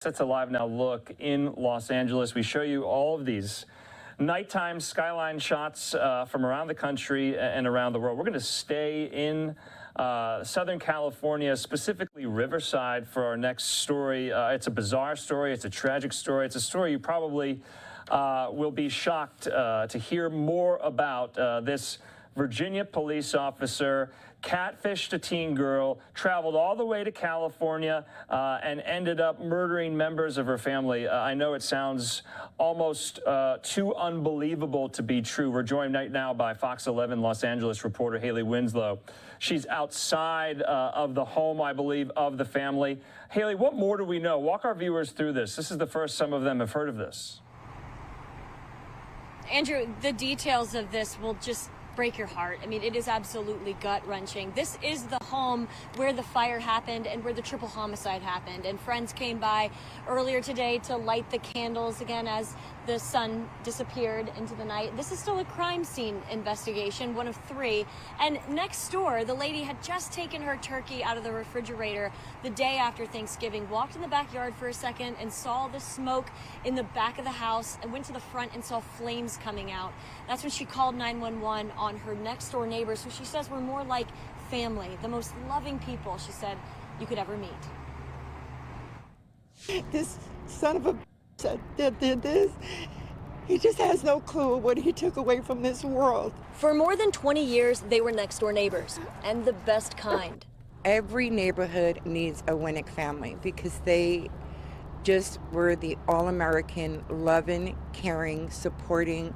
That's a live now look in Los Angeles. We show you all of these nighttime skyline shots from around the country and around the world. We're going to stay in Southern California, specifically Riverside, for our next story. It's a bizarre story. It's a tragic story. It's a story you probably will be shocked to hear more about. This Virginia police officer catfished a teen girl, traveled all the way to California, and ended up murdering members of her family. I know it sounds almost too unbelievable to be true. We're joined right now by Fox 11 Los Angeles reporter Haley Winslow. She's outside of the home, I believe, of the family. Haley, what more do we know? Walk our viewers through this. This is the first some of them have heard of this. Andrew, the details of this will just break your heart. I mean, it is absolutely gut-wrenching. This is the home where the fire happened and where the triple homicide happened. And friends came by earlier today to light the candles again as the sun disappeared into the night. This is still a crime scene investigation, one of 3. And next door, the lady had just taken her turkey out of the refrigerator the day after Thanksgiving, walked in the backyard for a second and saw the smoke in the back of the house and went to the front and saw flames coming out. That's when she called 911 on her next door neighbors, who she says were more like family, the most loving people, she said, you could ever meet. This son of a that did this, he just has no clue what he took away from this world. For more than 20 years, they were next door neighbors, and the best kind. Every neighborhood needs a Winnick family because they just were the all-American, loving, caring, supporting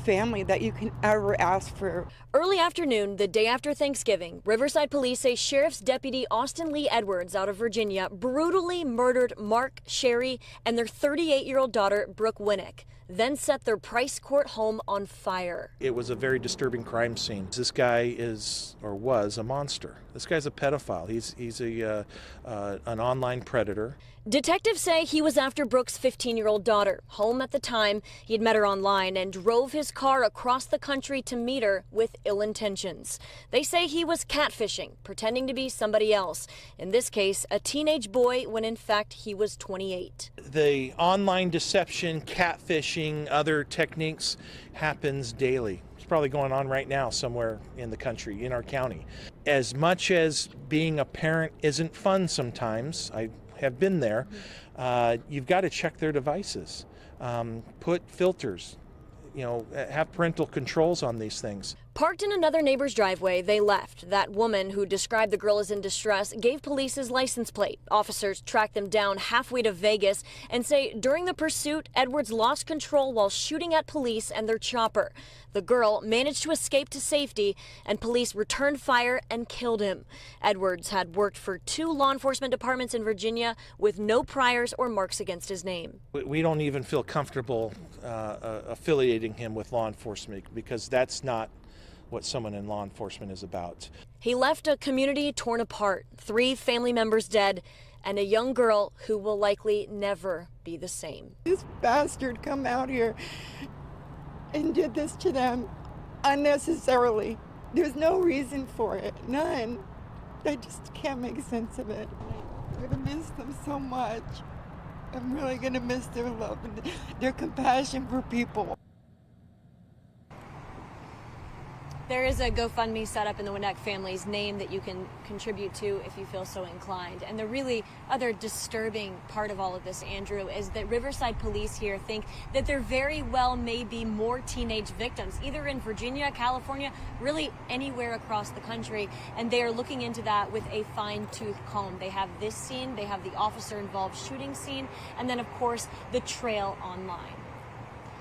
family that you can ever ask for. Early afternoon, the day after Thanksgiving, Riverside police say Sheriff's Deputy Austin Lee Edwards out of Virginia brutally murdered Mark, Sherry, and their 38-year-old daughter, Brooke Winnick, then set their Price Court home on fire. It was a very disturbing crime scene. This guy is, or was, a monster. This guy's a pedophile. He's an online predator. Detectives say he was after Brooke's 15-year-old daughter. Home at the time, he'd met her online and drove his car across the country to meet her with ill intentions. They say he was catfishing, pretending to be somebody else. In this case, a teenage boy, when in fact he was 28. The online deception, catfishing, other techniques happens daily. It's probably going on right now somewhere in the country, in our county. As much as being a parent isn't fun sometimes, I have been there, you've got to check their devices, put filters, have parental controls on these things. Parked in another neighbor's driveway, they left. That woman, who described the girl as in distress, gave police his license plate. Officers tracked them down halfway to Vegas and say during the pursuit, Edwards lost control while shooting at police and their chopper. The girl managed to escape to safety, and police returned fire and killed him. Edwards had worked for 2 law enforcement departments in Virginia with no priors or marks against his name. We don't even feel comfortable affiliating him with law enforcement because that's not what someone in law enforcement is about. He left a community torn apart, 3 family members dead, and a young girl who will likely never be the same. This bastard come out here and did this to them unnecessarily. There's no reason for it, none. I just can't make sense of it. I'm gonna miss them so much. I'm really gonna miss their love and their compassion for people. There is a GoFundMe set up in the Winnick family's name that you can contribute to if you feel so inclined. And the really other disturbing part of all of this, Andrew, is that Riverside police here think that there very well may be more teenage victims, either in Virginia, California, really anywhere across the country. And they are looking into that with a fine-tooth comb. They have this scene, they have the officer-involved shooting scene, and then, of course, the trail online.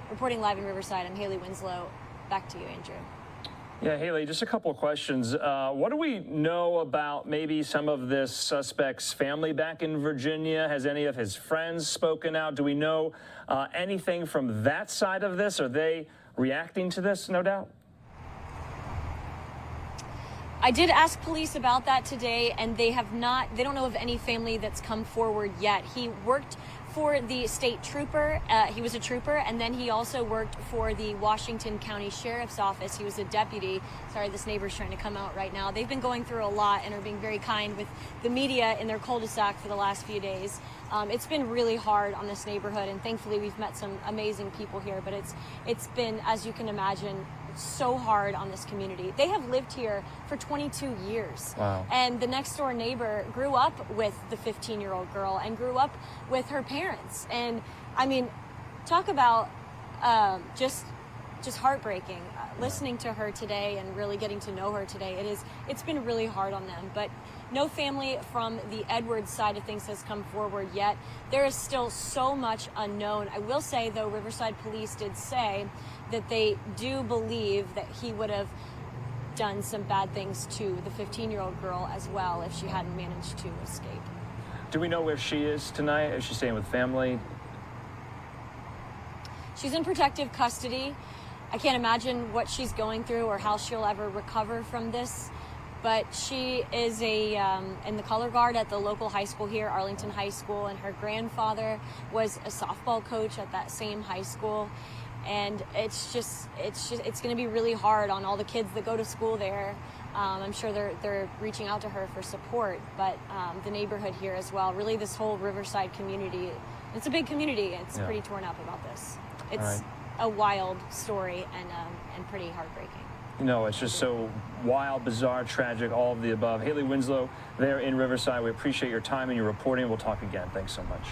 Reporting live in Riverside, I'm Haley Winslow. Back to you, Andrew. Yeah, Haley, just a couple of questions. What do we know about maybe some of this suspect's family back in Virginia? Has any of his friends spoken out? Do we know anything from that side of this? Are they reacting to this, no doubt? I did ask police about that today, and they don't know of any family that's come forward yet. He worked for the state trooper. He was a trooper, and then he also worked for the Washington County Sheriff's Office. He was a deputy. Sorry, this neighbor's trying to come out right now. They've been going through a lot and are being very kind with the media in their cul-de-sac for the last few days. It's been really hard on this neighborhood, and thankfully we've met some amazing people here, but it's been, as you can imagine, so hard on this community. They have lived here for 22 years. Wow. And the next door neighbor grew up with the 15-year-old girl and grew up with her parents. And I mean, talk about just heartbreaking. Listening to her today and really getting to know her today, it's been really hard on them. But no family from the Edwards side of things has come forward yet. There is still so much unknown. I will say, though, Riverside Police did say that they do believe that he would have done some bad things to the 15-year-old girl as well if she hadn't managed to escape. Do we know where she is tonight? Is she staying with family? She's in protective custody. I can't imagine what she's going through or how she'll ever recover from this, but she is in the color guard at the local high school here, Arlington High School, and her grandfather was a softball coach at that same high school. And it's going to be really hard on all the kids that go to school there. I'm sure they're reaching out to her for support, but the neighborhood here as well. Really, this whole Riverside community, it's a big community. It's pretty torn up about this. It's a wild story and pretty heartbreaking. You know, it's just so wild, bizarre, tragic, all of the above. Haley Winslow there in Riverside, we appreciate your time and your reporting. We'll talk again. Thanks so much.